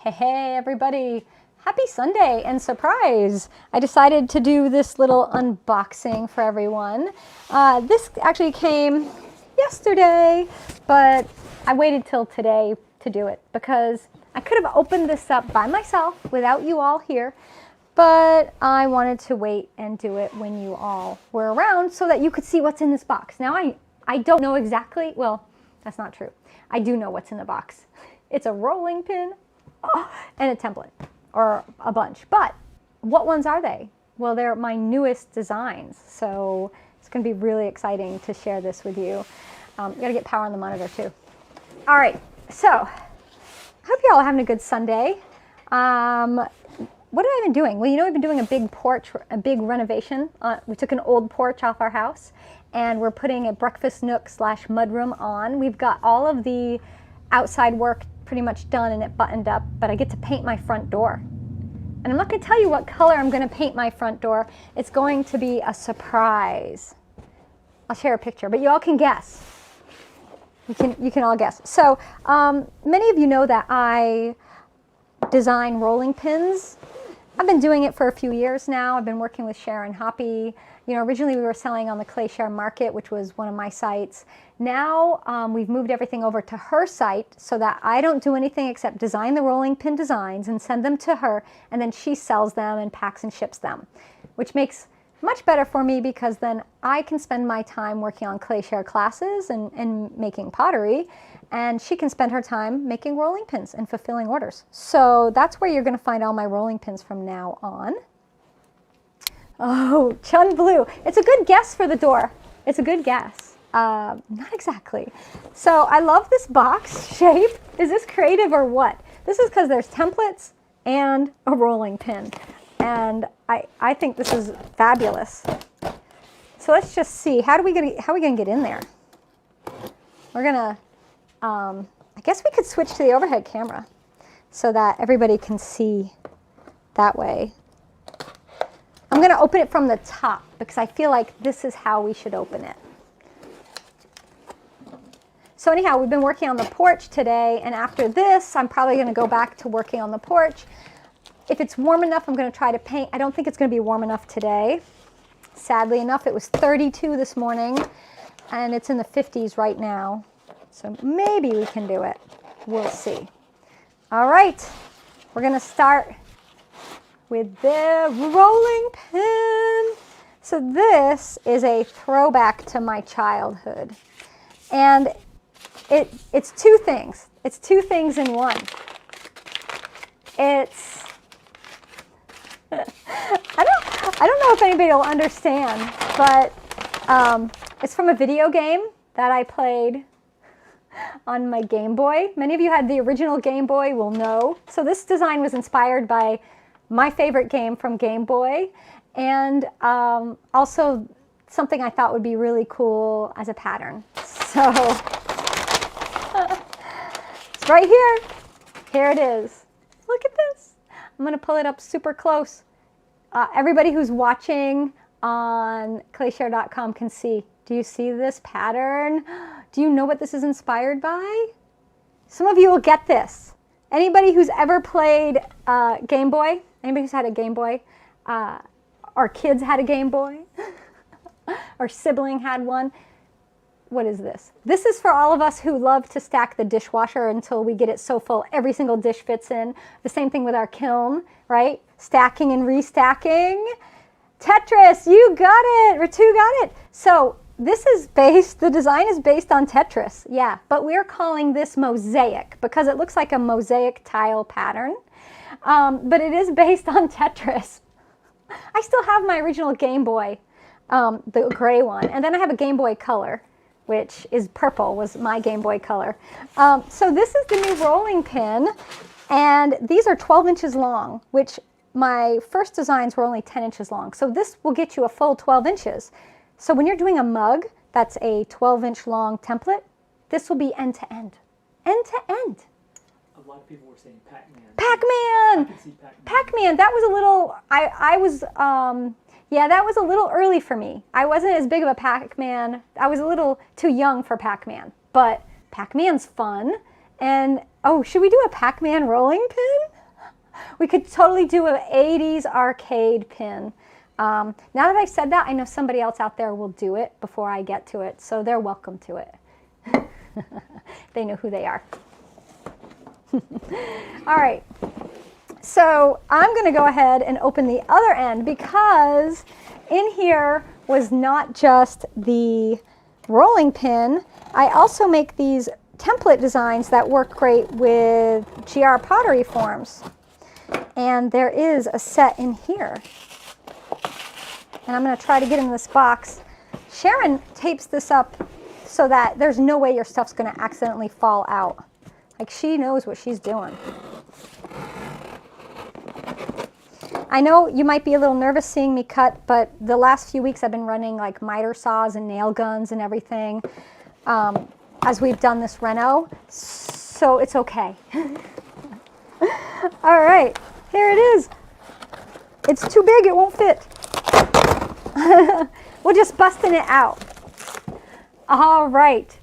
Hey everybody, happy Sunday and surprise! I decided to do this little unboxing for everyone. This actually came yesterday, but I waited till today to do it because I could have opened this up by myself without you all here, but I wanted to wait and do it when you all were around so that you could see what's in this box. Now I don't know exactly, well, that's not true. I do know what's in the box. It's a rolling pin and a template, or a bunch. But what ones are they? Well, they're my newest designs, so it's going to be really exciting to share this with you. You got to get power on the monitor too. All right, so I hope you all are having a good Sunday. What have I been doing? Well, you know, we've been doing a big porch, a big renovation. We took an old porch off our house, and we're putting a breakfast nook / mudroom on. We've got all of the outside work pretty much done and it buttoned up, but I get to paint my front door. And I'm not going to tell you what color I'm going to paint my front door. It's going to be a surprise. I'll share a picture, but you all can guess. You can all guess. So many of you know that I design rolling pins. I've been doing it for a few years now. I've been working with Sharon Hoppy. You know, originally we were selling on the Clayshare Market, which was one of my sites. Now we've moved everything over to her site so that I don't do anything except design the rolling pin designs and send them to her, and then she sells them and packs and ships them, which makes much better for me because then I can spend my time working on Clayshare classes and making pottery, and she can spend her time making rolling pins and fulfilling orders. So that's where you're going to find all my rolling pins from now on. Oh, Chun Blue. It's a good guess for the door. It's a good guess. Not exactly. So I love this box shape. Is this creative or what? This is because there's templates and a rolling pin. And I think this is fabulous. So let's just see. How are we gonna get in there? We're gonna, I guess we could switch to the overhead camera so that everybody can see that way. I'm going to open it from the top because I feel like this is how we should open it. So anyhow, we've been working on the porch today, and after this, I'm probably going to go back to working on the porch. If it's warm enough, I'm going to try to paint. I don't think it's going to be warm enough today. Sadly enough, it was 32 this morning, and it's in the 50s right now. So maybe we can do it. We'll see. All right, we're going to start with the rolling pin. So this is a throwback to my childhood. And it's two things. It's two things in one. It's, I don't know if anybody will understand, but it's from a video game that I played on my Game Boy. Many of you had the original Game Boy, will know. So this design was inspired by my favorite game from Game Boy, and also something I thought would be really cool as a pattern. So it's right here. Here it is. Look at this. I'm going to pull it up super close. Everybody who's watching on clayshare.com can see. Do you see this pattern? Do you know what this is inspired by? Some of you will get this. Anybody who's ever played Game Boy? Anybody who's had a Game Boy? Or kids had a Game Boy? Or sibling had one? What is this? This is for all of us who love to stack the dishwasher until we get it so full every single dish fits in. The same thing with our kiln, right? Stacking and restacking. Tetris, you got it. Ritu got it. So this is based, the design is based on Tetris, yeah, but we're calling this Mosaic because it looks like a mosaic tile pattern, but it is based on Tetris. I still have my original Game Boy, the gray one, and then I have a Game Boy Color, which is purple, was my Game Boy Color. So this is the new rolling pin, and these are 12 inches long, which my first designs were only 10 inches long, so this will get you a full 12 inches. So when you're doing a mug, that's a 12-inch long template, this will be end to end. End to end. A lot of people were saying Pac-Man. Pac-Man! I could see Pac-Man. Pac-Man, that was a little, yeah, that was a little early for me. I wasn't as big of a Pac-Man. I was a little too young for Pac-Man. But Pac-Man's fun. And Oh, should we do a Pac-Man rolling pin? We could totally do an 80s arcade pin. Now that I've said that, I know somebody else out there will do it before I get to it, so they're welcome to it. They know who they are. All right, so I'm going to go ahead and open the other end because in here was not just the rolling pin. I also make these template designs that work great with GR pottery forms. And there is a set in here. And I'm going to try to get in this box. Sharon tapes this up so that there's no way your stuff's going to accidentally fall out. Like, she knows what she's doing. I know you might be a little nervous seeing me cut, but the last few weeks I've been running like miter saws and nail guns and everything as we've done this reno, so it's okay. All right, here it is. It's too big, it won't fit. We're just busting it out. All right.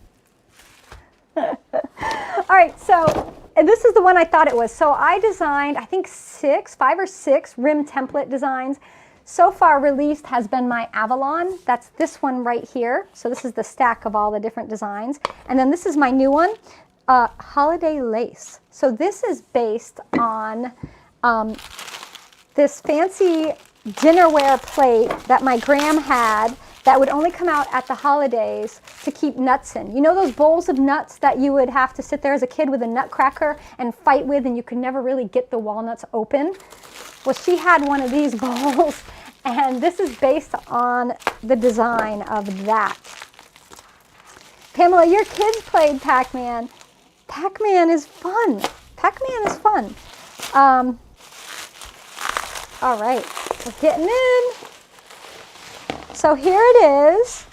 All right, so and this is the one I thought it was. So I designed, I think 5 or 6 rim template designs. So far released has been my Avalon. That's this one right here. So this is the stack of all the different designs. And then this is my new one, Holiday Lace. So this is based on this fancy dinnerware plate that my gram had that would only come out at the holidays to keep nuts in. You know those bowls of nuts that you would have to sit there as a kid with a nutcracker and fight with, and you could never really get the walnuts open? Well, she had one of these bowls, and this is based on the design of that. Pamela, your kids played Pac-Man. Pac-Man is fun. Pac-Man is fun. All right, we're getting in. So here it is,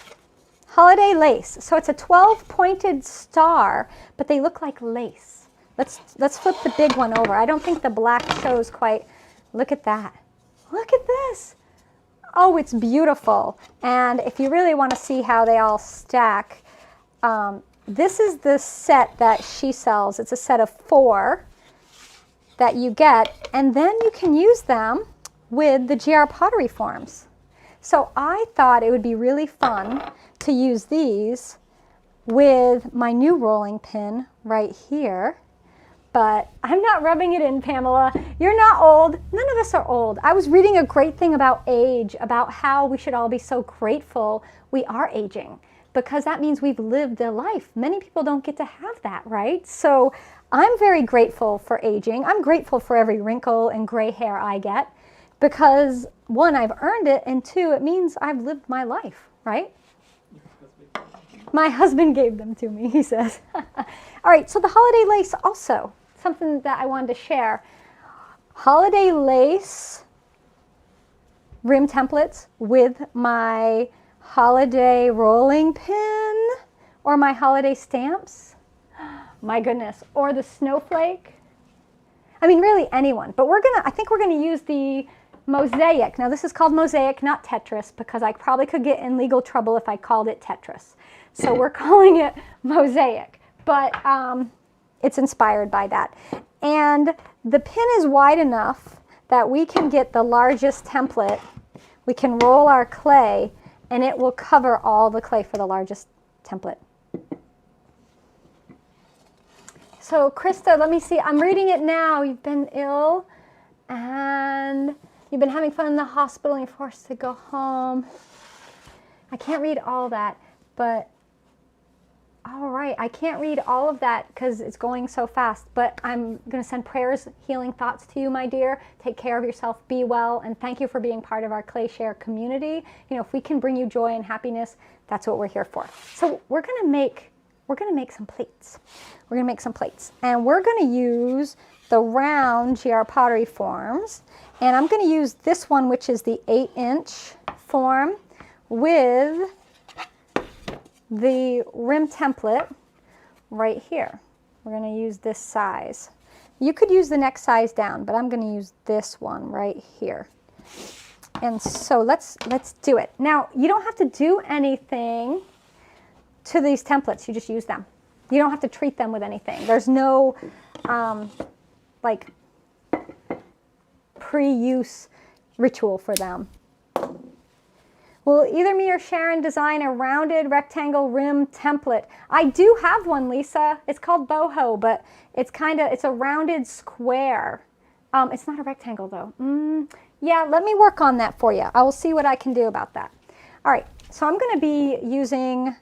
Holiday Lace. So it's a 12-pointed star, but they look like lace. Let's flip the big one over. I don't think the black shows quite. Look at that. Look at this. Oh, it's beautiful. And if you really want to see how they all stack, this is the set that she sells. It's a set of 4 that you get, and then you can use them with the GR pottery forms. So I thought it would be really fun to use these with my new rolling pin right here. But I'm not rubbing it in, Pamela. You're not old. None of us are old. I was reading a great thing about age, about how we should all be so grateful we are aging, because that means we've lived a life. Many people don't get to have that, right? So I'm very grateful for aging. I'm grateful for every wrinkle and gray hair I get, because 1, I've earned it, and 2, it means I've lived my life, right? My husband gave them to me, he says. All right, so the Holiday Lace also, something that I wanted to share. Holiday Lace rim templates with my holiday rolling pin or my holiday stamps. My goodness, or the snowflake. I mean, really anyone, but I think we're gonna use the Mosaic. Now this is called Mosaic, not Tetris, because I probably could get in legal trouble if I called it Tetris. So we're calling it Mosaic, but it's inspired by that. And the pin is wide enough that we can get the largest template. We can roll our clay, and it will cover all the clay for the largest template. So Krista, let me see, I'm reading it now. You've been ill, and you've been having fun in the hospital, and you're forced to go home. I can't read all that, but all right, I can't read all of that because it's going so fast, but I'm going to send prayers, healing thoughts to you, my dear. Take care of yourself, be well, and thank you for being part of our Clay Share community. You know, if we can bring you joy and happiness, that's what we're here for. So we're going to make some plates. We're going to make some plates, and we're going to use the round GR pottery forms, and I'm going to use this one, which is the 8-inch form, with the rim template right here. We're going to use this size. You could use the next size down, but I'm going to use this one right here. And so let's do it. Now, you don't have to do anything to these templates. You just use them. You don't have to treat them with anything. There's no like pre-use ritual for them. Will either me or Sharon design a rounded rectangle rim template? I do have one, Lisa. It's called boho, but it's a rounded square. It's not a rectangle though. Yeah, let me work on that for you. I will see what I can do about that. All right, so I'm going to be using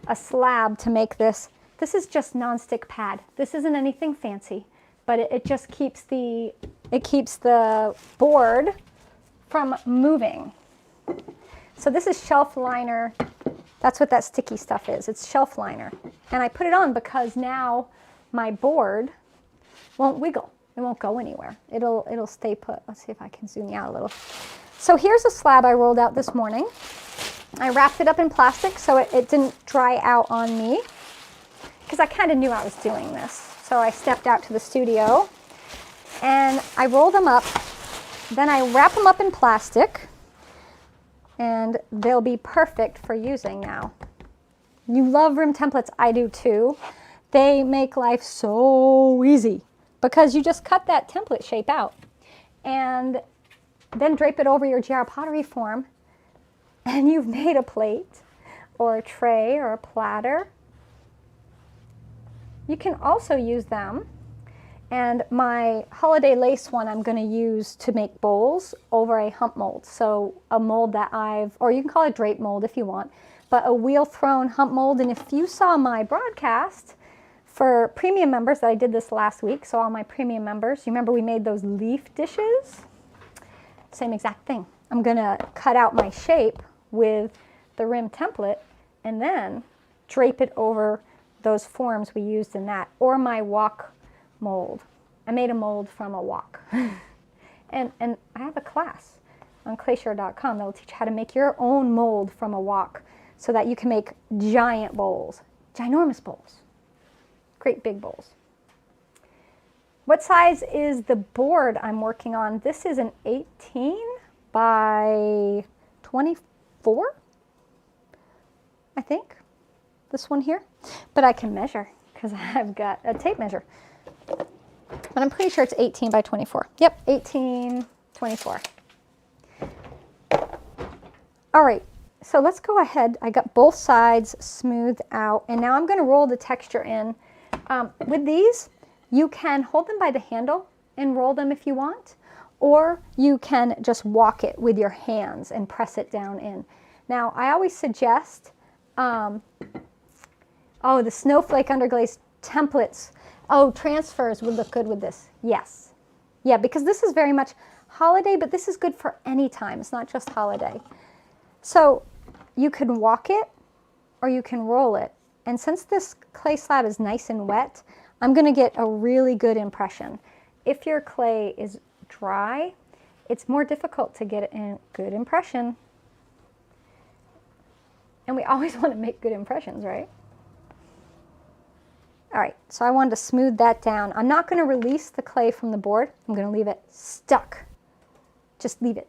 a slab to make this. This is just nonstick pad. This isn't anything fancy, but it just keeps the board from moving. So this is shelf liner. That's what that sticky stuff is. It's shelf liner. And I put it on because now my board won't wiggle. It won't go anywhere. It'll stay put. Let's see if I can zoom you out a little. So here's a slab I rolled out this morning. I wrapped it up in plastic so it didn't dry out on me because I kind of knew I was doing this. So I stepped out to the studio and I roll them up. Then I wrap them up in plastic and they'll be perfect for using now. You love rim templates, I do too. They make life so easy because you just cut that template shape out and then drape it over your GR pottery form and you've made a plate or a tray or a platter. You can also use them, and my holiday lace one I'm going to use to make bowls over a hump mold. So a mold that or you can call it drape mold if you want, but a wheel thrown hump mold. And if you saw my broadcast for premium members that I did this last week, so all my premium members, you remember we made those leaf dishes? Same exact thing. I'm going to cut out my shape with the rim template and then drape it over those forms we used in that, or my wok mold. I made a mold from a wok. and I have a class on clayshare.com that will teach you how to make your own mold from a wok so that you can make giant bowls, ginormous bowls, great big bowls. What size is the board I'm working on? This is an 18 by 24, I think, this one here. But I can measure because I've got a tape measure. But I'm pretty sure it's 18 by 24. Yep, 18, 24. All right, so let's go ahead. I got both sides smoothed out, and now I'm going to roll the texture in. With these, you can hold them by the handle and roll them if you want, or you can just walk it with your hands and press it down in. Now, I always suggest, the snowflake underglaze templates. Oh, transfers would look good with this. Yes. Yeah, because this is very much holiday, but this is good for any time. It's not just holiday. So you can walk it or you can roll it. And since this clay slab is nice and wet, I'm going to get a really good impression. If your clay is dry, it's more difficult to get a good impression. And we always want to make good impressions, right? All right, so I wanted to smooth that down. I'm not going to release the clay from the board. I'm going to leave it stuck. Just leave it.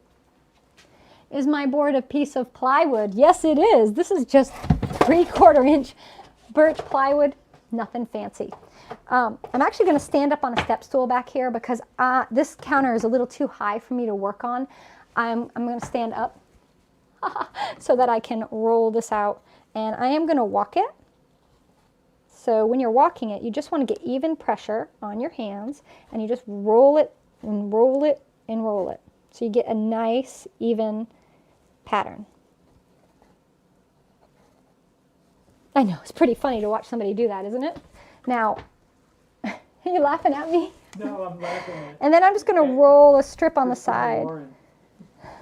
Is my board a piece of plywood? Yes, it is. This is just 3/4 inch birch plywood, nothing fancy. I'm actually going to stand up on a step stool back here because this counter is a little too high for me to work on. I'm going to stand up so that I can roll this out, and I am going to walk it. So when you're walking it, you just want to get even pressure on your hands, and you just roll it and roll it and roll it. So you get a nice, even pattern. I know, it's pretty funny to watch somebody do that, isn't it? Now, are you laughing at me? No, I'm laughing at. And then I'm just going to roll a strip on the side. Lauren.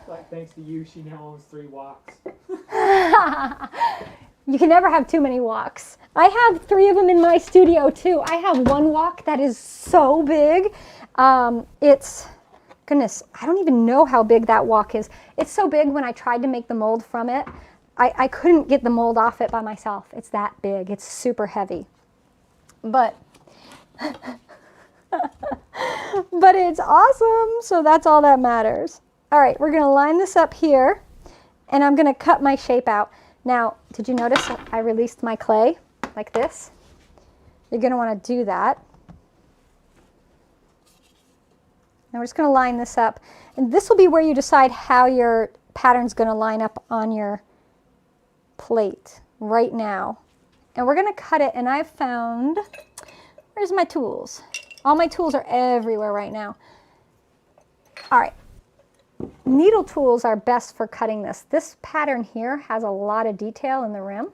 Like, thanks to you, she now owns 3 woks. You can never have too many woks. I have 3 of them in my studio too. I have one wok that is so big. Goodness, I don't even know how big that wok is. It's so big when I tried to make the mold from it, I couldn't get the mold off it by myself. It's that big. It's super heavy. But it's awesome, so that's all that matters. All right, we're going to line this up here, and I'm going to cut my shape out. Now, did you notice I released my clay like this? You're going to want to do that Now we're just going to line this up. And this will be where you decide how your pattern's going to line up on your plate right now. And we're going to cut it, and I've found, where's my tools? All my tools are everywhere right now. All right. Needle tools are best for cutting this. This pattern here has a lot of detail in the rim.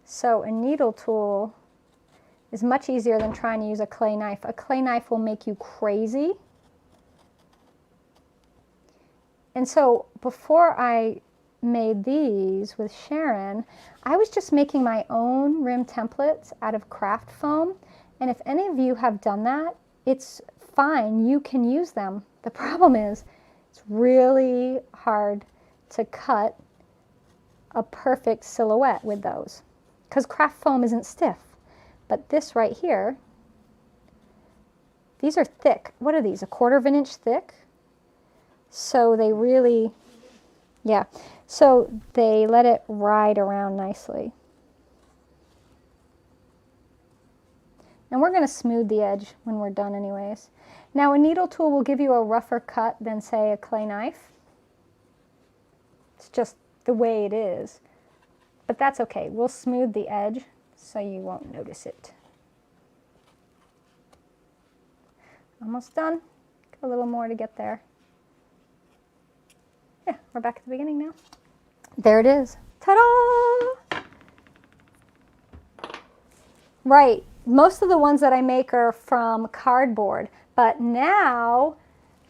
So a needle tool is much easier than trying to use a clay knife. A clay knife will make you crazy. And so before I made these with Sharon, I was just making my own rim templates out of craft foam. And if any of you have done that, it's fine, you can use them. The problem is it's really hard to cut a perfect silhouette with those because craft foam isn't stiff. But this right here, these are thick. What are these, 1/4 of an inch thick? So they really, yeah, so they let it ride around nicely. And we're going to smooth the edge when we're done anyways. Now a needle tool will give you a rougher cut than, say, a clay knife. It's just the way it is. But that's okay. We'll smooth the edge so you won't notice it. Almost done. Got a little more to get there. Yeah, we're back at the beginning now. There it is. Ta-da! Right. Most of the ones that I make are from cardboard, but now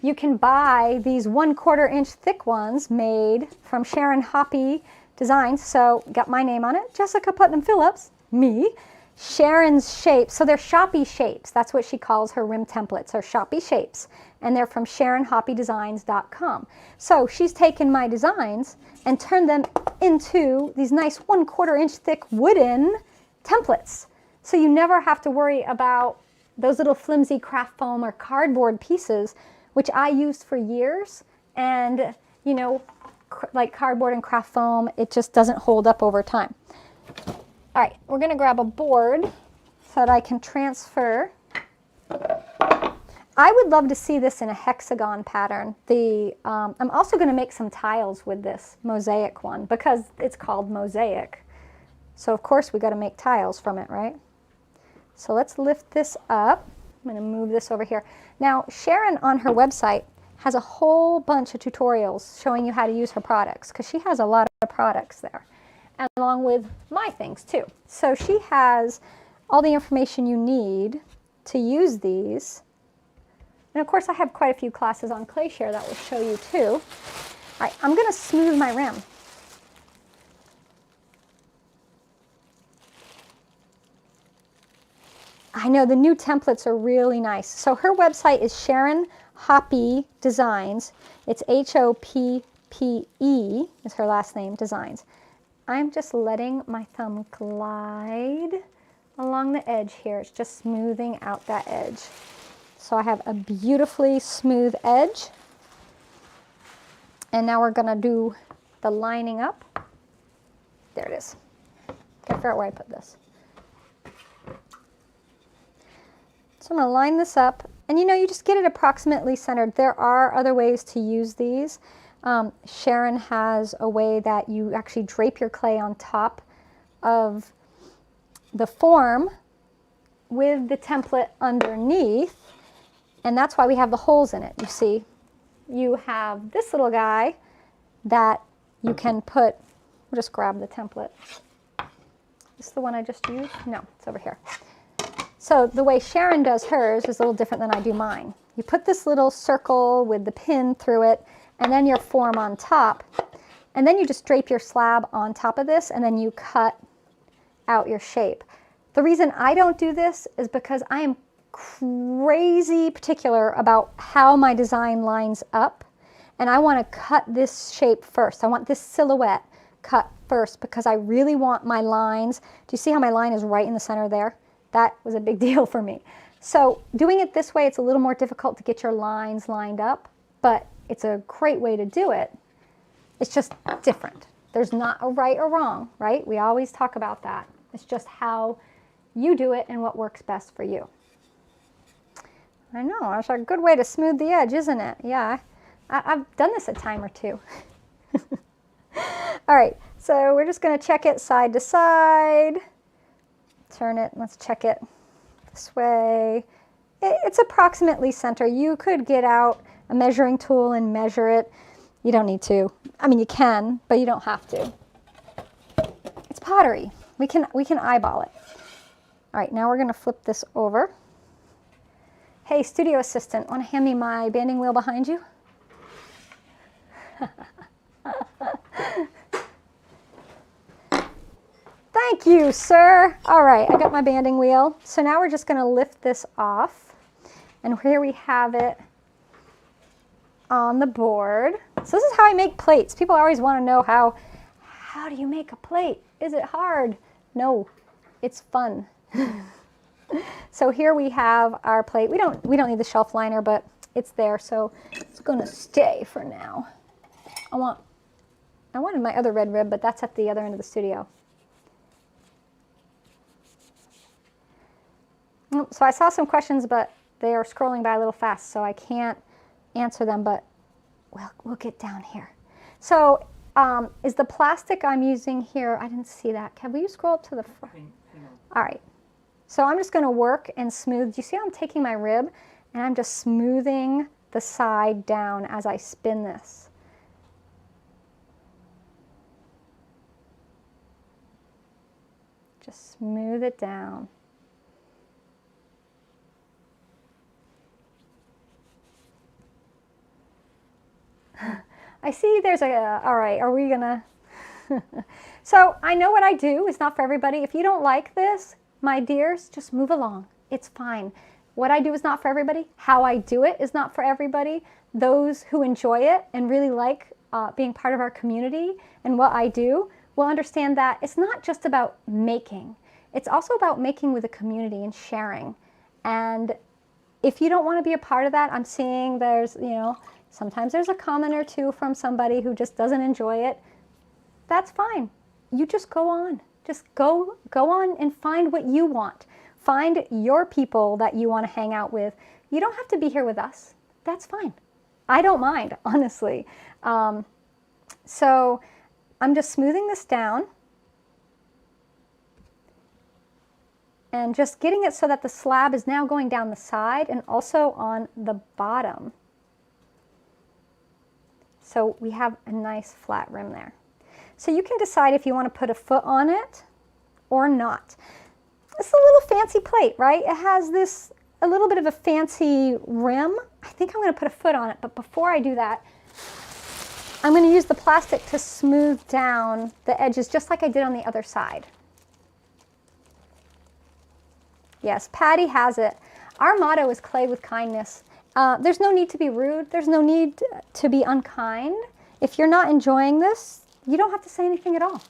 you can buy these 1/4 inch thick ones made from Sharon Hoppy Designs. So got my name on it, Jessica Putnam-Phillips, me. Sharon's shapes, so they're shoppy shapes. That's what she calls her rim templates, are shoppy shapes. And they're from SharonHoppyDesigns.com. So she's taken my designs and turned them into these nice 1/4 inch thick wooden templates. So you never have to worry about those little flimsy craft foam or cardboard pieces, which I used for years. And, you know, like cardboard and craft foam, it just doesn't hold up over time. All right, we're going to grab a board so that I can transfer. I would love to see this in a hexagon pattern. I'm also going to make some tiles with this Mosaic one because it's called Mosaic. So of course we got to make tiles from it, right? So let's lift this up. I'm going to move this over here. Now Sharon on her website has a whole bunch of tutorials showing you how to use her products because she has a lot of products there, and along with my things too. So she has all the information you need to use these. And of course I have quite a few classes on ClayShare that will show you too. All right, I'm going to smooth my rim. I know the new templates are really nice. So her website is Sharon Hoppy Designs. It's Hoppe is her last name, Designs. I'm just letting my thumb glide along the edge here. It's just smoothing out that edge. So I have a beautifully smooth edge. And now we're going to do the lining up. There it is. Gotta figure out where I put this. So I'm going to line this up, and you know, you just get it approximately centered. There are other ways to use these. Sharon has a way that you actually drape your clay on top of the form with the template underneath, and that's why we have the holes in it. You see, you have this little guy that you can put, we'll just grab the template. Is this the one I just used? No, it's over here. So the way Sharon does hers is a little different than I do mine. You put this little circle with the pin through it, and then your form on top, and then you just drape your slab on top of this, and then you cut out your shape. The reason I don't do this is because I am crazy particular about how my design lines up, and I want to cut this shape first. I want this silhouette cut first because I really want my lines. Do you see how my line is right in the center there? That was a big deal for me. So doing it this way, it's a little more difficult to get your lines lined up, but it's a great way to do it. It's just different. There's not a right or wrong, right? We always talk about that. It's just how you do it and what works best for you. I know, it's a good way to smooth the edge, isn't it? Yeah, I've done this a time or two. All right, so we're just going to check it side to side. Turn it, let's check it this way. It's approximately center. You could get out a measuring tool and measure it. You don't need to. I mean, you can, but you don't have to. It's pottery. We can eyeball it. All right, now we're going to flip this over. Hey, studio assistant, want to hand me my banding wheel behind you? Thank you, sir. All right, I got my banding wheel. So now we're just going to lift this off. And here we have it on the board. So this is how I make plates. People always want to know how do you make a plate? Is it hard? No, it's fun. So here we have our plate. We don't need the shelf liner, but it's there, so it's going to stay for now. I wanted my other red rib, but that's at the other end of the studio. So I saw some questions, but they are scrolling by a little fast, so I can't answer them, but we'll get down here. So is the plastic I'm using here, I didn't see that. Will you scroll up to the front? Hang on. All right. So I'm just going to work and smooth. Do you see how I'm taking my rib and I'm just smoothing the side down as I spin this? Just smooth it down. I see there's all right, are we gonna? So I know what I do is not for everybody. If you don't like this, my dears, just move along. It's fine. What I do is not for everybody. How I do it is not for everybody. Those who enjoy it and really like being part of our community and what I do will understand that it's not just about making. It's also about making with the community and sharing. And if you don't want to be a part of that, I'm seeing there's, sometimes there's a comment or two from somebody who just doesn't enjoy it. That's fine. You just go on. Just go on and find what you want. Find your people that you want to hang out with. You don't have to be here with us. That's fine. I don't mind, honestly. So I'm just smoothing this down and just getting it so that the slab is now going down the side and also on the bottom. So we have a nice flat rim there. So you can decide if you want to put a foot on it or not. It's a little fancy plate, right? It has this, a little bit of a fancy rim. I think I'm going to put a foot on it, but before I do that, I'm going to use the plastic to smooth down the edges just like I did on the other side. Yes, Patty has it. Our motto is clay with kindness. There's no need to be rude. There's no need to be unkind. If you're not enjoying this, you don't have to say anything at all.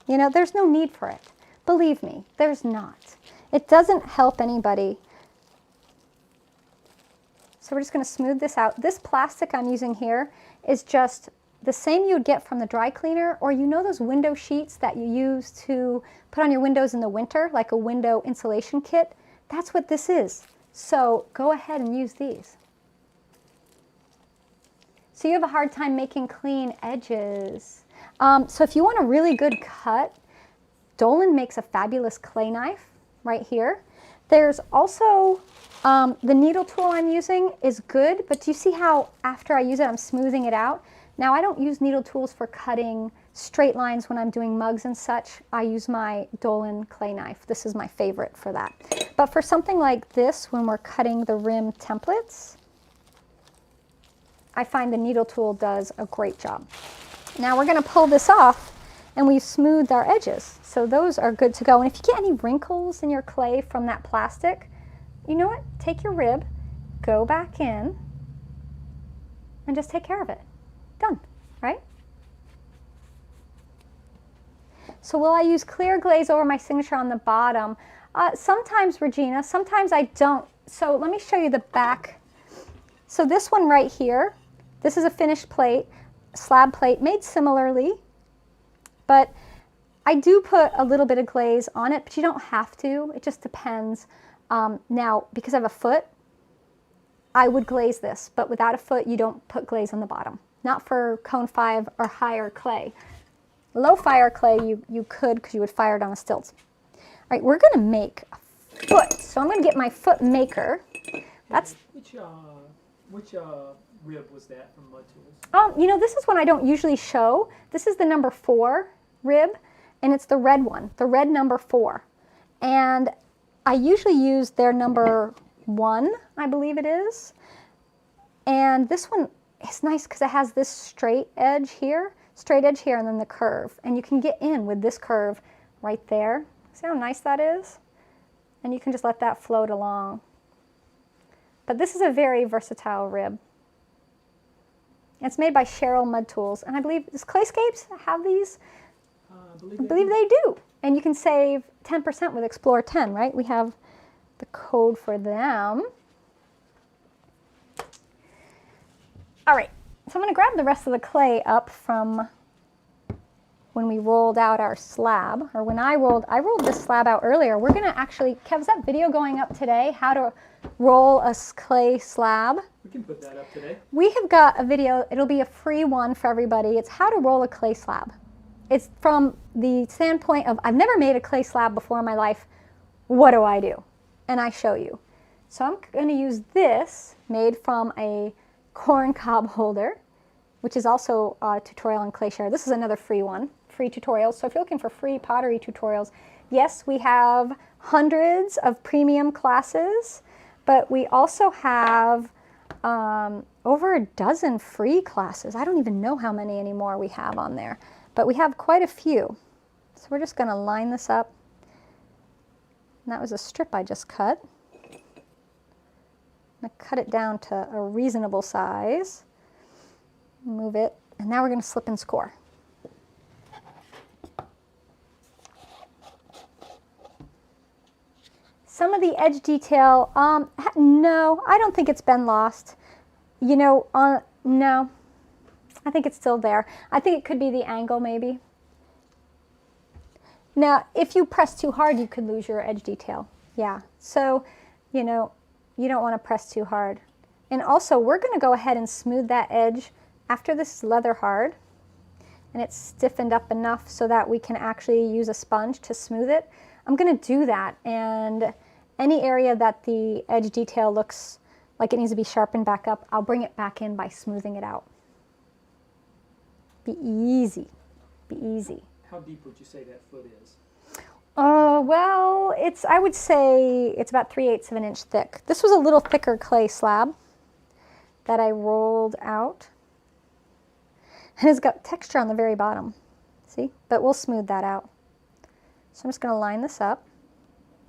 There's no need for it. Believe me, there's not. It doesn't help anybody. So we're just going to smooth this out. This plastic I'm using here is just the same you would get from the dry cleaner, or those window sheets that you use to put on your windows in the winter, like a window insulation kit. That's what this is. So go ahead and use these. So you have a hard time making clean edges. So if you want a really good cut, Dolan makes a fabulous clay knife right here. There's also the needle tool I'm using is good, but do you see how after I use it, I'm smoothing it out? Now I don't use needle tools for cutting straight lines when I'm doing mugs and such. I use my Dolan clay knife. This is my favorite for that. But for something like this, when we're cutting the rim templates, I find the needle tool does a great job. Now we're going to pull this off and we've smoothed our edges. So those are good to go. And if you get any wrinkles in your clay from that plastic, you know what? Take your rib, go back in, and just take care of it. Done, right? So will I use clear glaze over my signature on the bottom? Sometimes, Regina, sometimes I don't. So let me show you the back. So this one right here, this is a finished plate, slab plate made similarly, but I do put a little bit of glaze on it, but you don't have to. It just depends. Now, because I have a foot, I would glaze this, but without a foot, you don't put glaze on the bottom. Not for cone 5 or higher clay. Low fire clay, you could, because you would fire it on the stilts. All right, we're going to make a foot. So I'm going to get my foot maker. That's which rib was that from Mud Tools? You know, this is one I don't usually show. This is the number 4 rib, and it's the red one, the red number 4. And I usually use their number 1, I believe it is. And this one is nice because it has this straight edge here, and then the curve. And you can get in with this curve right there. See how nice that is? And you can just let that float along. But this is a very versatile rib. It's made by Cheryl Mud Tools. And I believe, does Clayscapes have these? I believe they do. And you can save 10% with Explore 10, right? We have the code for them. All right, so I'm going to grab the rest of the clay up from when we rolled out our slab, or when I rolled this slab out earlier. We're going to actually, Kev, is that video going up today? How to roll a clay slab? We can put that up today. We have got a video, it'll be a free one for everybody. It's how to roll a clay slab. It's from the standpoint of, I've never made a clay slab before in my life. What do I do? And I show you. So I'm going to use this, made from a corn cob holder, which is also a tutorial on ClayShare. This is another free one, free tutorial. So if you're looking for free pottery tutorials, yes, we have hundreds of premium classes, but we also have over a dozen free classes. I don't even know how many anymore we have on there, but we have quite a few. So we're just going to line this up. And that was a strip I just cut. I'm going to cut it down to a reasonable size. Move it, and now we're going to slip and score. Some of the edge detail, no, I don't think it's been lost. You know, no, I think it's still there. I think it could be the angle maybe. Now, if you press too hard, you could lose your edge detail. Yeah, so, you know, you don't want to press too hard. And also, we're going to go ahead and smooth that edge after this is leather hard, and it's stiffened up enough so that we can actually use a sponge to smooth it. I'm going to do that, and any area that the edge detail looks like it needs to be sharpened back up, I'll bring it back in by smoothing it out. Be easy. Be easy. How deep would you say that foot is? Well, I would say it's about 3/8 of an inch thick. This was a little thicker clay slab that I rolled out. And it's got texture on the very bottom, see? But we'll smooth that out. So I'm just going to line this up.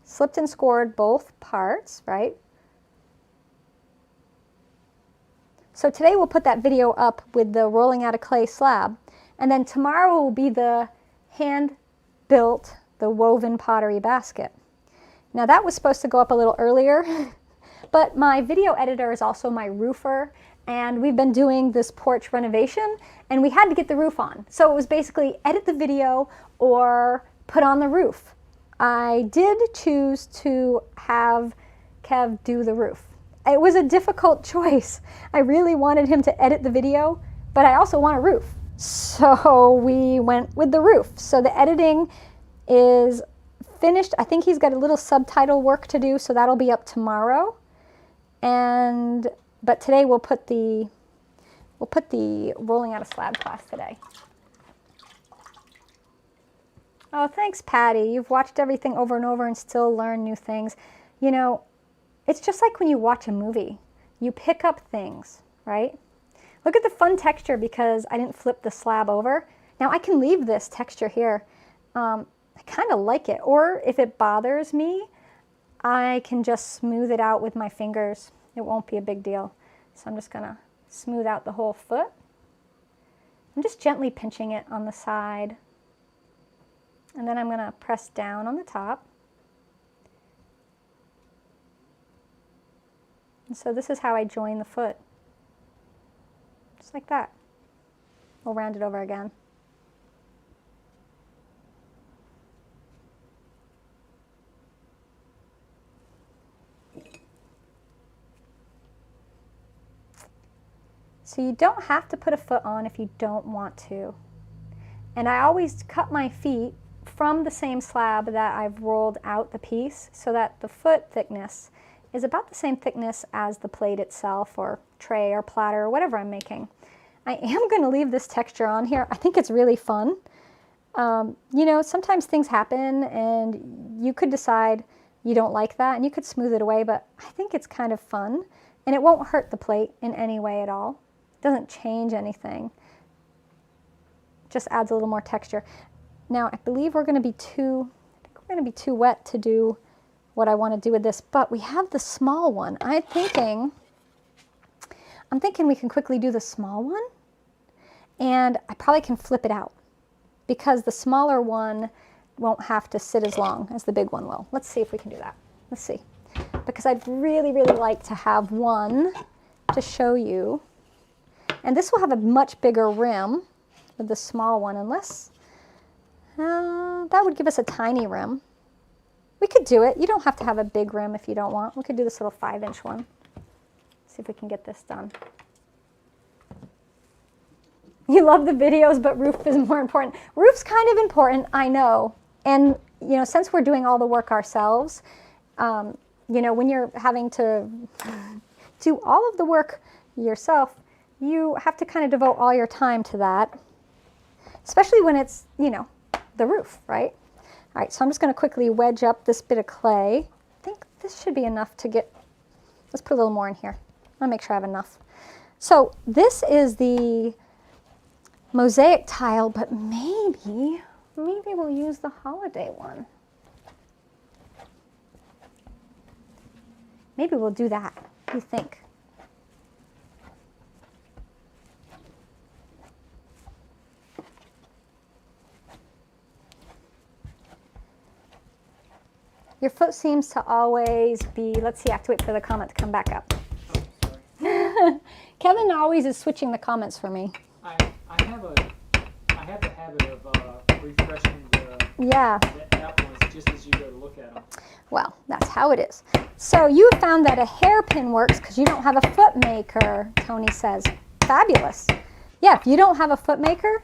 Slipped and scored both parts, right? So today we'll put that video up with the rolling out a clay slab. And then tomorrow will be the hand-built, the woven pottery basket. Now that was supposed to go up a little earlier, but my video editor is also my roofer. And we've been doing this porch renovation, and we had to get the roof on. So it was basically edit the video or put on the roof. I did choose to have Kev do the roof. It was a difficult choice. I really wanted him to edit the video, but I also want a roof. So we went with the roof. So the editing is finished. I think he's got a little subtitle work to do, so that'll be up tomorrow. But today we'll put the rolling out a slab class today. Oh, thanks, Patty. You've watched everything over and over and still learn new things. You know, it's just like when you watch a movie. You pick up things, right? Look at the fun texture because I didn't flip the slab over. Now I can leave this texture here. I kind of like it. Or if it bothers me, I can just smooth it out with my fingers. It won't be a big deal. So I'm just going to smooth out the whole foot. I'm just gently pinching it on the side. And then I'm going to press down on the top. And so this is how I join the foot. Just like that. We'll round it over again. So you don't have to put a foot on if you don't want to. And I always cut my feet from the same slab that I've rolled out the piece so that the foot thickness is about the same thickness as the plate itself or tray or platter or whatever I'm making. I am going to leave this texture on here. I think it's really fun. You know, sometimes things happen and you could decide you don't like that and you could smooth it away, but I think it's kind of fun and it won't hurt the plate in any way at all. It doesn't change anything. Just adds a little more texture. Now, I believe we're going to be too wet to do what I want to do with this, but we have the small one. I'm thinking we can quickly do the small one, and I probably can flip it out because the smaller one won't have to sit as long as the big one will. Let's see if we can do that. Let's see. Because I'd really, really like to have one to show you. And this will have a much bigger rim with the small one, unless that would give us a tiny rim. We could do it. You don't have to have a big rim if you don't want. We could do this little 5-inch one. See if we can get this done. You love the videos, but roof is more important. Roof's kind of important, I know. And, you know, since we're doing all the work ourselves, you know, when you're having to do all of the work yourself, you have to kind of devote all your time to that, especially when it's, you know, the roof, right? All right, so I'm just going to quickly wedge up this bit of clay. I think this should be enough to get, let's put a little more in here. I want to make sure I have enough. So this is the Mosaic tile, but maybe we'll use the holiday one. Maybe we'll do that. What do you think? Your foot seems to always be, let's see, I have to wait for the comment to come back up. Oh, Kevin always is switching the comments for me. I have the habit of refreshing the app ones just as you go to look at them. Well, that's how it is. So you found that a hairpin works because you don't have a foot maker, Tony says. Fabulous. Yeah, if you don't have a foot maker,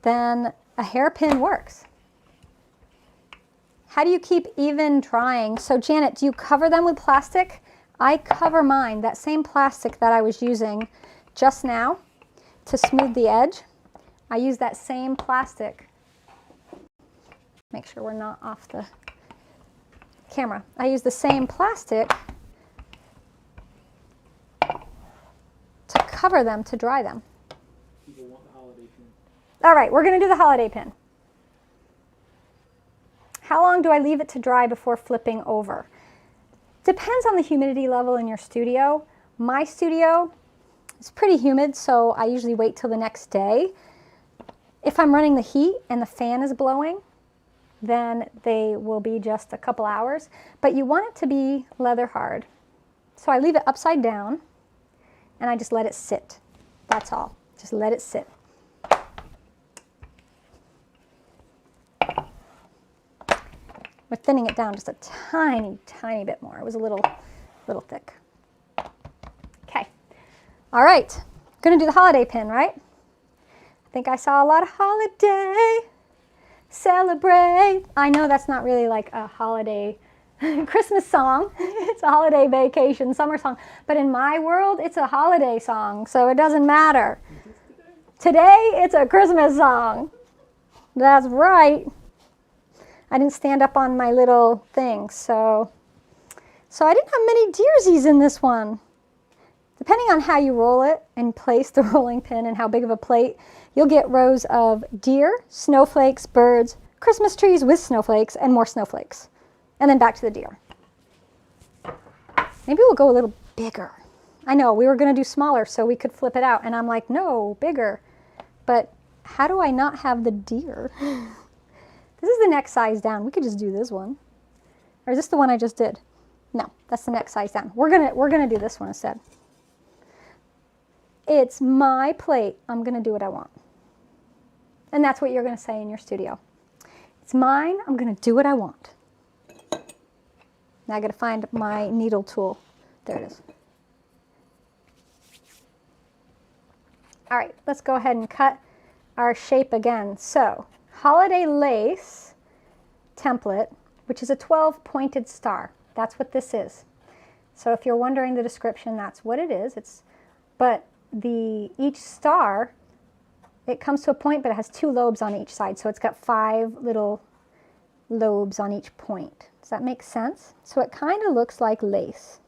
then a hairpin works. How do you keep even drying? So Janet, do you cover them with plastic? I cover mine, that same plastic that I was using just now to smooth the edge. I use that same plastic. Make sure we're not off the camera. I use the same plastic to cover them, to dry them. People want the holiday pin. All right, we're going to do the holiday pin. How long do I leave it to dry before flipping over? Depends on the humidity level in your studio. My studio is pretty humid, so I usually wait till the next day. If I'm running the heat and the fan is blowing, then they will be just a couple hours. But you want it to be leather hard. So I leave it upside down and I just let it sit. That's all. Just let it sit. We're thinning it down just a tiny, tiny bit more. It was a little thick. Okay. All right. I'm going to do the holiday pin, right? I think I saw a lot of holiday. Celebrate. I know that's not really like a holiday Christmas song. It's a holiday vacation summer song. But in my world, it's a holiday song, so it doesn't matter. Today, it's a Christmas song. That's right. I didn't stand up on my little thing, so I didn't have many deersies in this one. Depending on how you roll it and place the rolling pin and how big of a plate, you'll get rows of deer, snowflakes, birds, Christmas trees with snowflakes, and more snowflakes. And then back to the deer. Maybe we'll go a little bigger. I know, we were going to do smaller so we could flip it out, and I'm like, no, bigger. But how do I not have the deer? This is the next size down. We could just do this one. Or is this the one I just did? No, that's the next size down. We're gonna do this one instead. It's my plate. I'm gonna do what I want. And that's what you're gonna say in your studio. It's mine. I'm gonna do what I want. Now I gotta find my needle tool. There it is. All right, let's go ahead and cut our shape again. So, holiday lace template, which is a 12 pointed star. That's what this is. So if you're wondering the description, that's what it is. But each star, it comes to a point, but it has 2 lobes on each side. So it's got 5 little lobes on each point. Does that make sense? So it kind of looks like lace.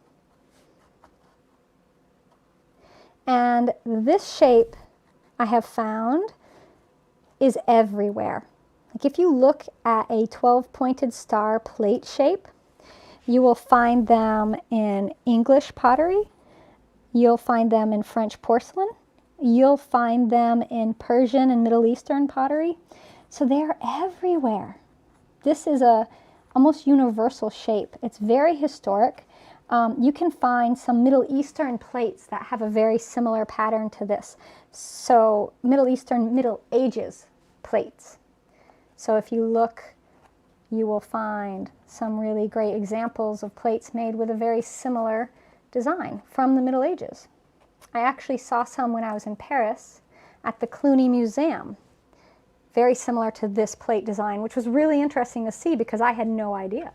And this shape I have found is everywhere. Like if you look at a 12 pointed star plate shape, you will find them in English pottery, you'll find them in French porcelain, you'll find them in Persian and Middle Eastern pottery. So they're everywhere. This is a almost universal shape. It's very historic. You can find some Middle Eastern plates that have a very similar pattern to this. So Middle Eastern, Middle Ages plates. So if you look, you will find some really great examples of plates made with a very similar design from the Middle Ages. I actually saw some when I was in Paris at the Cluny Museum, very similar to this plate design, which was really interesting to see because I had no idea.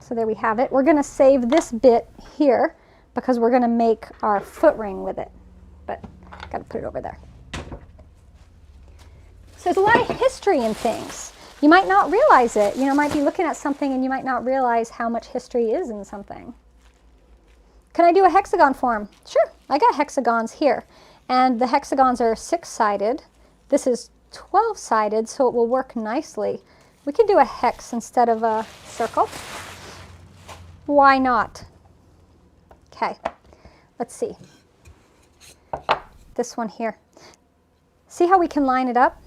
So there we have it. We're going to save this bit here because we're going to make our foot ring with it, but I've got to put it over there. So there's a lot of history in things. You might not realize it. You might be looking at something and you might not realize how much history is in something. Can I do a hexagon form? Sure, I got hexagons here. And the hexagons are 6-sided. This is 12-sided, so it will work nicely. We can do a hex instead of a circle. Why not? Okay, let's see. This one here. See how we can line it up?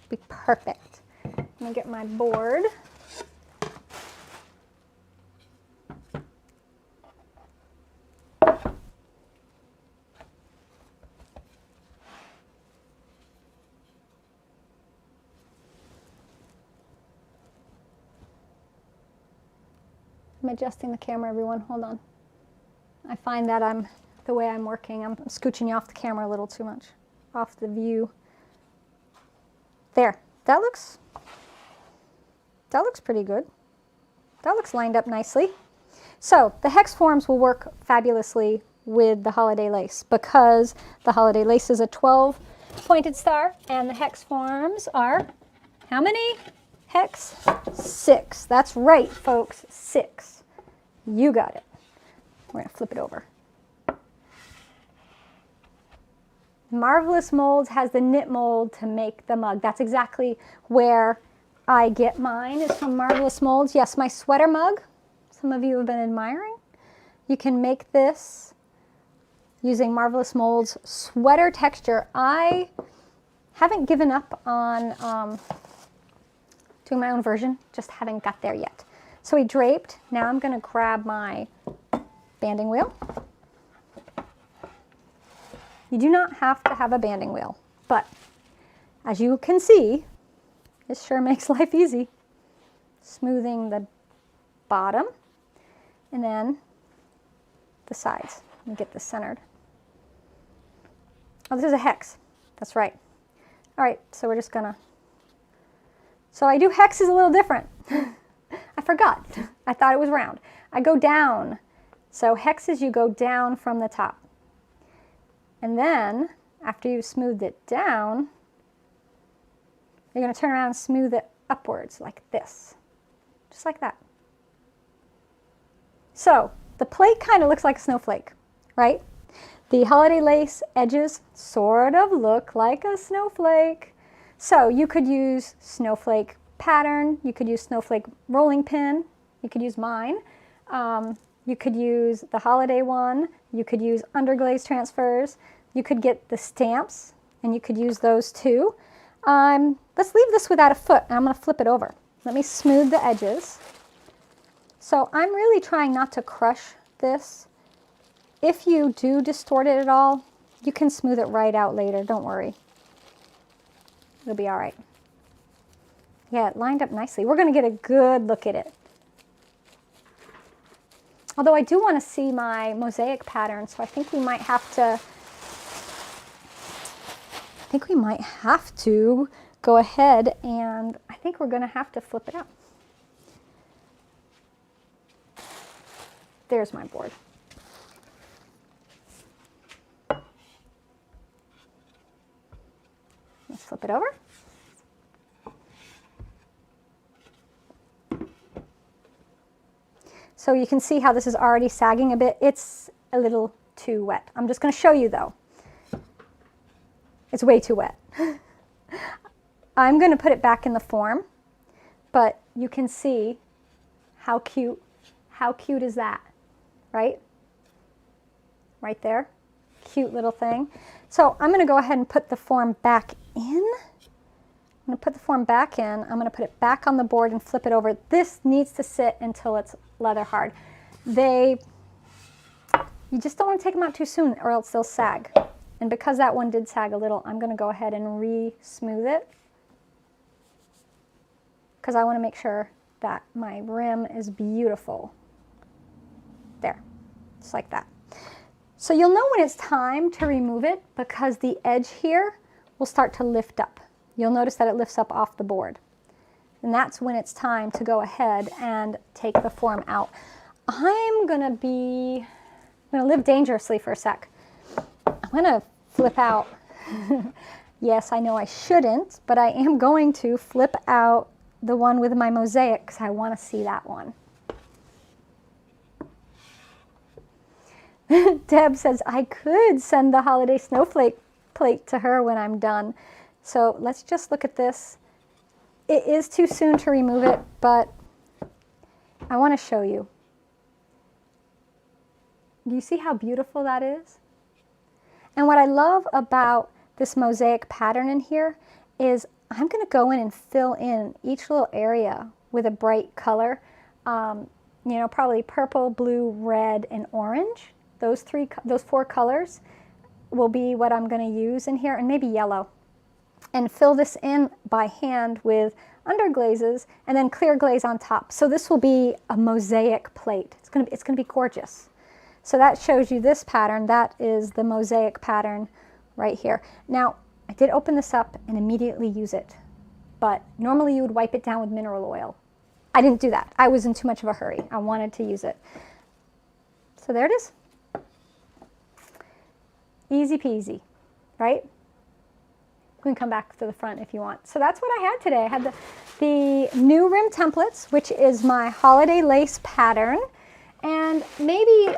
Be perfect. Let me get my board. I'm adjusting the camera, everyone. Hold on. I find that the way I'm working, I'm scooching you off the camera a little too much, off the view. There. That looks pretty good. That looks lined up nicely. So the hex forms will work fabulously with the holiday lace because the holiday lace is a 12 pointed star and the hex forms are how many? Hex? 6. That's right, folks. 6. You got it. We're going to flip it over. Marvelous Molds has the knit mold to make the mug. That's exactly where I get mine, is from Marvelous Molds. Yes, my sweater mug, some of you have been admiring. You can make this using Marvelous Molds sweater texture. I haven't given up on doing my own version, just haven't got there yet. So we draped. Now I'm going to grab my banding wheel. You do not have to have a banding wheel, but as you can see, it sure makes life easy. Smoothing the bottom and then the sides. Let me get this centered. Oh, this is a hex. That's right. All right, so we're just gonna, so I do hexes a little different. I forgot. I thought it was round. I go down. So hexes, you go down from the top. And then, after you've smoothed it down, you're going to turn around and smooth it upwards like this. Just like that. So, the plate kind of looks like a snowflake, right? The holiday lace edges sort of look like a snowflake. So, you could use snowflake pattern, you could use snowflake rolling pin, you could use mine. You could use the holiday one, you could use underglaze transfers, you could get the stamps, and you could use those too. Let's leave this without a foot, and I'm going to flip it over. Let me smooth the edges. So I'm really trying not to crush this. If you do distort it at all, you can smooth it right out later, don't worry. It'll be all right. Yeah, it lined up nicely. We're going to get a good look at it. Although I do want to see my mosaic pattern, so I think we might have to think we might have to go ahead and I think we're going to have to flip it out. There's my board. Let's flip it over. So you can see how this is already sagging a bit. It's a little too wet. I'm just going to show you though. It's way too wet. I'm going to put it back in the form, but you can see how cute is that, right? Right there, cute little thing. So I'm going to go ahead and put the form back in. I'm going to put the form back in. I'm going to put it back on the board and flip it over. This needs to sit until it's leather hard. You just don't want to take them out too soon or else they'll sag. And because that one did sag a little, I'm going to go ahead and re-smooth it because I want to make sure that my rim is beautiful. There, just like that. So you'll know when it's time to remove it because the edge here will start to lift up. You'll notice that it lifts up off the board. And that's when it's time to go ahead and take the form out. I'm going to live dangerously for a sec. I'm going to flip out. Yes, I know I shouldn't, but I am going to flip out the one with my mosaic because I want to see that one. Deb says, I could send the holiday snowflake plate to her when I'm done. So let's just look at this. It is too soon to remove it, but I want to show you. Do you see how beautiful that is? And what I love about this mosaic pattern in here is I'm going to go in and fill in each little area with a bright color. You know, probably purple, blue, red, and orange. Those four colors will be what I'm going to use in here, and maybe yellow. And fill this in by hand with underglazes and then clear glaze on top. So this will be a mosaic plate. It's going to be gorgeous. So that shows you this pattern. That is the mosaic pattern right here. Now, I did open this up and immediately use it, but normally you would wipe it down with mineral oil. I didn't do that. I was in too much of a hurry. I wanted to use it. So there it is. Easy peasy, right? We can come back to the front if you want. So that's what I had today. I had the new rim templates, which is my holiday lace pattern. And maybe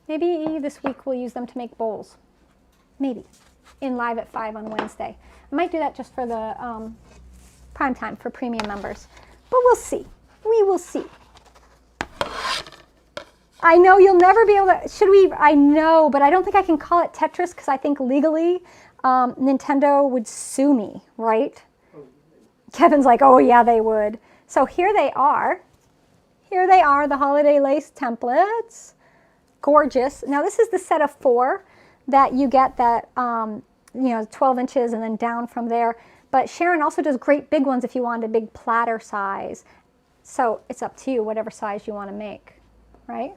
this week we'll use them to make bowls. Maybe. In Live at 5 on Wednesday. I might do that just for the prime time for premium members. But we'll see. We will see. I know you'll never be able to, I know, but I don't think I can call it Tetris because I think legally Nintendo would sue me, right? Kevin's like, oh yeah, they would. So here they are. Here they are, the holiday lace templates. Gorgeous. Now this is the set of 4 that you get that, 12 inches and then down from there. But Sharon also does great big ones if you want a big platter size. So it's up to you, whatever size you want to make, right?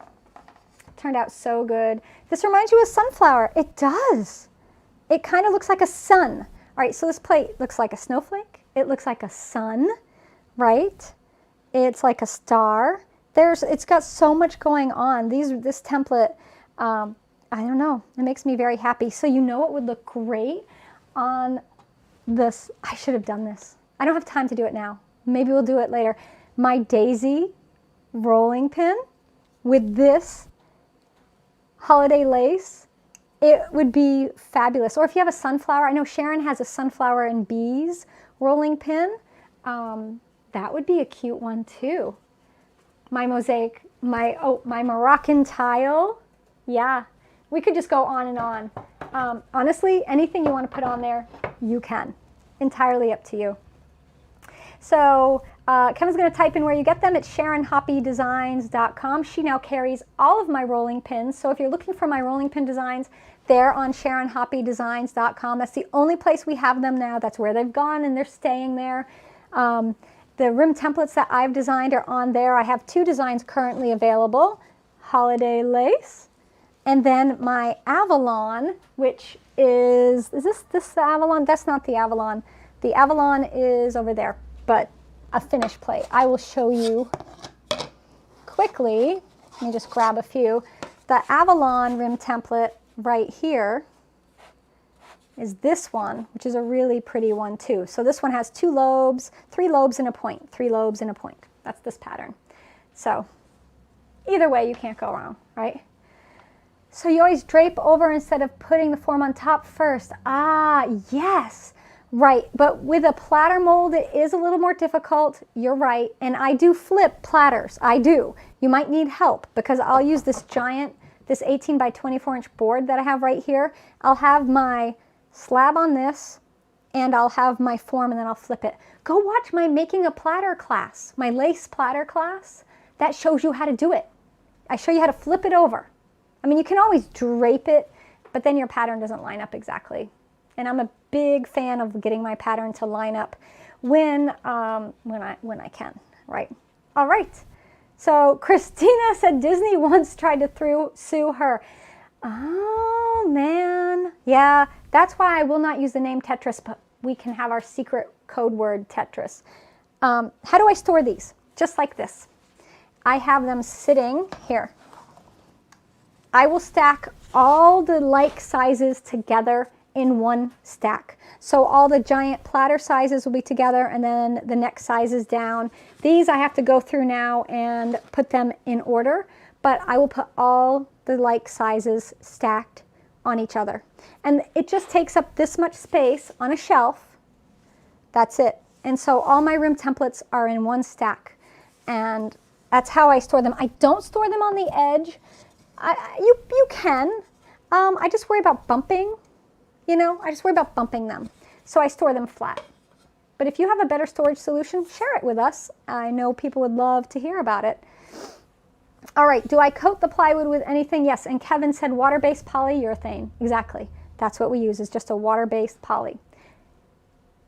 Turned out so good. This reminds you of sunflower. It does. It kind of looks like a sun. All right, so this plate looks like a snowflake. It looks like a sun, right? It's like a star. It's got so much going on. This template, I don't know, it makes me very happy. So you know it would look great on this. I should have done this. I don't have time to do it now. Maybe we'll do it later. My daisy rolling pin with this holiday lace, it would be fabulous. Or if you have a sunflower, I know Sharon has a sunflower and bees rolling pin. That would be a cute one too. My mosaic, my Moroccan tile. Yeah, we could just go on and on. Honestly, anything you want to put on there, you can. Entirely up to you. So Kevin's going to type in where you get them. It's SharonHoppyDesigns.com. She now carries all of my rolling pins. So if you're looking for my rolling pin designs, they're on SharonHoppyDesigns.com. That's the only place we have them now. That's where they've gone and they're staying there. The rim templates that I've designed are on there. I have 2 designs currently available. Holiday lace. And then my Avalon, which is this the Avalon? That's not the Avalon. The Avalon is over there, but a finished plate. I will show you quickly. Let me just grab a few. The Avalon rim template right here is this one, which is a really pretty one too. So this one has 2 lobes, 3 lobes and a point, 3 lobes and a point. That's this pattern. So either way, you can't go wrong, right? So you always drape over instead of putting the form on top first. Ah, yes, right. But with a platter mold, it is a little more difficult. You're right. And I do flip platters. I do. You might need help because I'll use this giant, this 18 by 24 inch board that I have right here. I'll have my slab on this and I'll have my form and then I'll flip it. Go watch my making a platter class, my lace platter class. That shows you how to do it. I show you how to flip it over. I mean, you can always drape it, but then your pattern doesn't line up exactly. And I'm a big fan of getting my pattern to line up when I can, right? All right. So Christina said Disney once tried to sue her. Oh, man. Yeah, that's why I will not use the name Tetris, but we can have our secret code word Tetris. How do I store these? Just like this. I have them sitting here. I will stack all the like sizes together in one stack. So all the giant platter sizes will be together and then the next sizes down. These I have to go through now and put them in order, but I will put all the like sizes stacked on each other. And it just takes up this much space on a shelf. That's it. And so all my rim templates are in one stack. And that's how I store them. I don't store them on the edge. You can. I just worry about bumping, you know, I just worry about bumping them. So I store them flat. But if you have a better storage solution, share it with us. I know people would love to hear about it. All right, do I coat the plywood with anything? Yes, and Kevin said water-based polyurethane. Exactly. That's what we use, is just a water-based poly.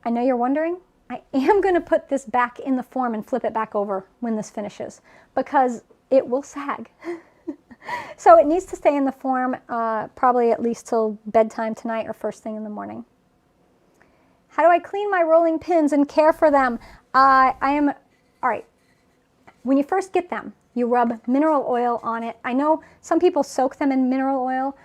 I know you're wondering. I am going to put this back in the form and flip it back over when this finishes because it will sag. So it needs to stay in the form probably at least till bedtime tonight or first thing in the morning. How do I clean my rolling pins and care for them? All right, when you first get them, you rub mineral oil on it. I know some people soak them in mineral oil.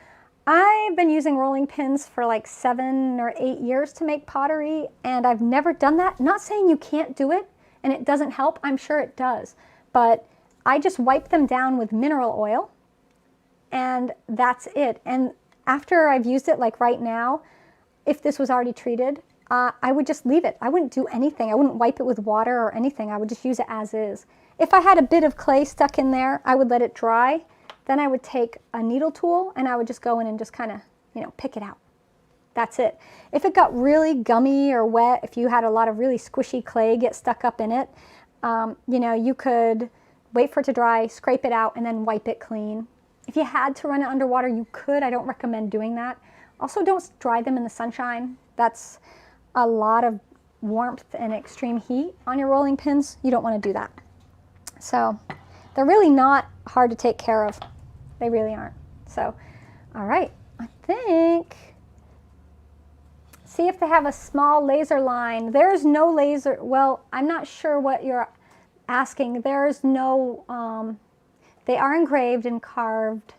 I've been using rolling pins for like 7 or 8 years to make pottery, and I've never done that. Not saying you can't do it and it doesn't help. I'm sure it does. But I just wipe them down with mineral oil, and that's it. And after I've used it, like right now, if this was already treated, I would just leave it. I wouldn't do anything. I wouldn't wipe it with water or anything. I would just use it as is. If I had a bit of clay stuck in there, I would let it dry. Then I would take a needle tool and I would just go in and just kind of, you know, pick it out. That's it. If it got really gummy or wet, if you had a lot of really squishy clay get stuck up in it, you know, you could wait for it to dry, scrape it out, and then wipe it clean. If you had to run it underwater, you could. I don't recommend doing that. Also, don't dry them in the sunshine. That's a lot of warmth and extreme heat on your rolling pins. You don't want to do that. So they're really not hard to take care of. They really aren't. So, all right, I think, see if they have a small laser line. There's no laser, well, I'm not sure what you're asking. There's no, they are engraved and carved.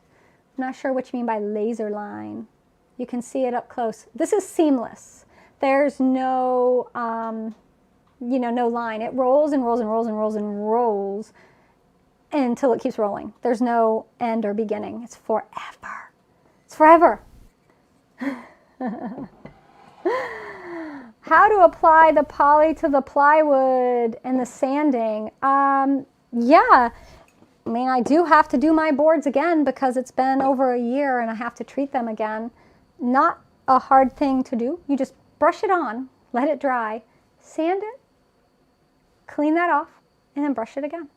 I'm not sure what you mean by laser line. You can see it up close. This is seamless. There's no, you know, no line. It rolls and rolls and rolls and rolls and rolls until it keeps rolling. There's no end or beginning. It's forever. It's forever. How to apply the poly to the plywood and the sanding? Yeah, I mean, I do have to do my boards again because it's been over a year and I have to treat them again. Not a hard thing to do. You just brush it on, let it dry, sand it, clean that off, and then brush it again.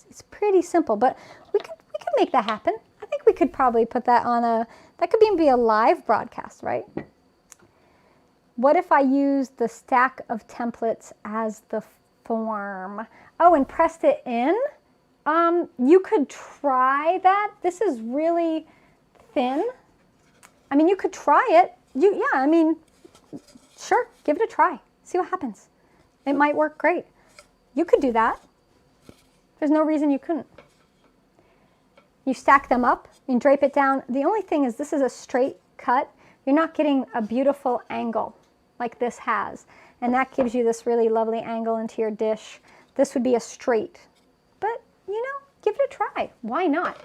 It's pretty simple, but we could make that happen. I think we could probably put that on that could even be a live broadcast, right? What if I used the stack of templates as the form? Oh, and pressed it in? You could try that. This is really thin. I mean, you could try it. Yeah, I mean, sure, give it a try. See what happens. It might work great. You could do that. There's no reason you couldn't. You stack them up and drape it down. The only thing is this is a straight cut. You're not getting a beautiful angle like this has. And that gives you this really lovely angle into your dish. This would be a straight. But, you know, give it a try. Why not?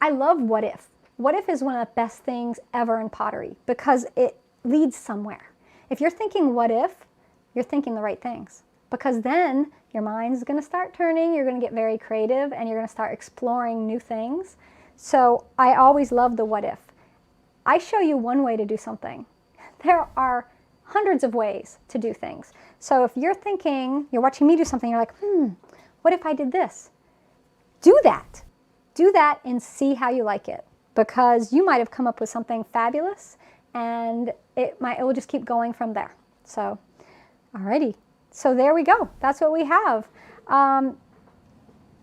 I love what if. What if is one of the best things ever in pottery because it leads somewhere. If you're thinking what if, you're thinking the right things. Because then your mind's going to start turning, you're going to get very creative, and you're going to start exploring new things. So I always love the what if. I show you one way to do something. There are hundreds of ways to do things. So if you're thinking, you're watching me do something, you're like, what if I did this? Do that. Do that and see how you like it. Because you might have come up with something fabulous, and it will just keep going from there. So, alrighty. So there we go. That's what we have.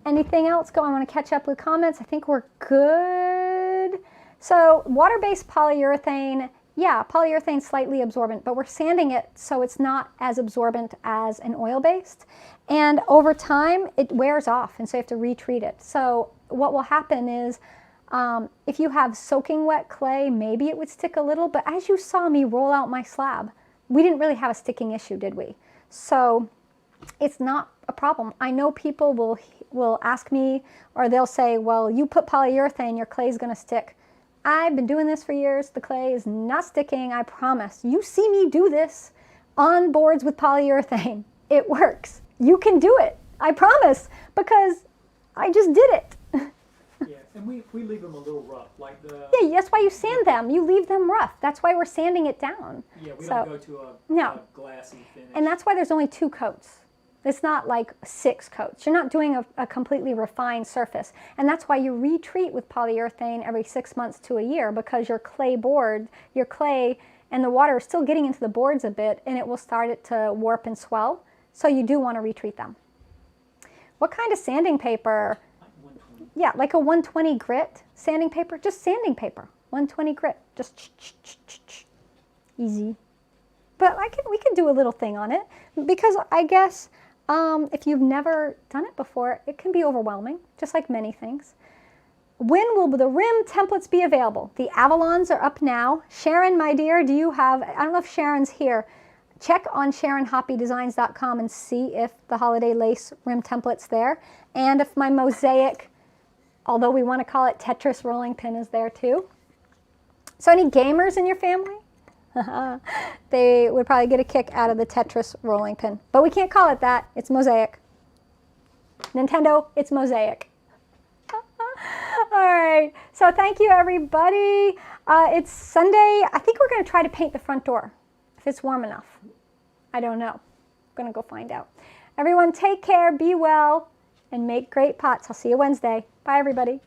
Anything else? I want to catch up with comments. I think we're good. So water-based polyurethane, yeah, polyurethane slightly absorbent, but we're sanding it so it's not as absorbent as an oil-based. And over time, it wears off, and so you have to retreat it. So what will happen is, if you have soaking wet clay, maybe it would stick a little, but as you saw me roll out my slab, we didn't really have a sticking issue, did we? So it's not a problem. I know people will ask me, or they'll say, well, you put polyurethane, your clay is going to stick. I've been doing this for years. The clay is not sticking, I promise. You see me do this on boards with polyurethane. It works. You can do it, I promise, because I just did it. Yeah, and we leave them a little rough, like the... Yeah, that's why you sand them. You leave them rough. That's why we're sanding it down. Yeah, we don't go to a glassy finish. And that's why there's only 2 coats. It's not like 6 coats. You're not doing a completely refined surface. And that's why you retreat with polyurethane every 6 months to a year, because your clay and the water is still getting into the boards a bit, and it will start it to warp and swell. So you do want to retreat them. What kind of sanding paper? Yeah, like a 120 grit sanding paper, just sanding paper, 120 grit, just easy. But we could do a little thing on it, because I guess if you've never done it before, it can be overwhelming, just like many things. When will the rim templates be available? The Avalons are up now. Sharon, my dear, do you have, I don't know if Sharon's here, check on SharonHoppyDesigns.com and see if the holiday lace rim template's there, and if my Mosaic, although we want to call it Tetris rolling pin, is there too. So any gamers in your family? They would probably get a kick out of the Tetris rolling pin. But we can't call it that. It's Mosaic. Nintendo, it's Mosaic. All right. So thank you, everybody. It's Sunday. I think we're going to try to paint the front door, if it's warm enough. I don't know. I'm going to go find out. Everyone, take care, be well, and make great pots. I'll see you Wednesday. Bye, everybody.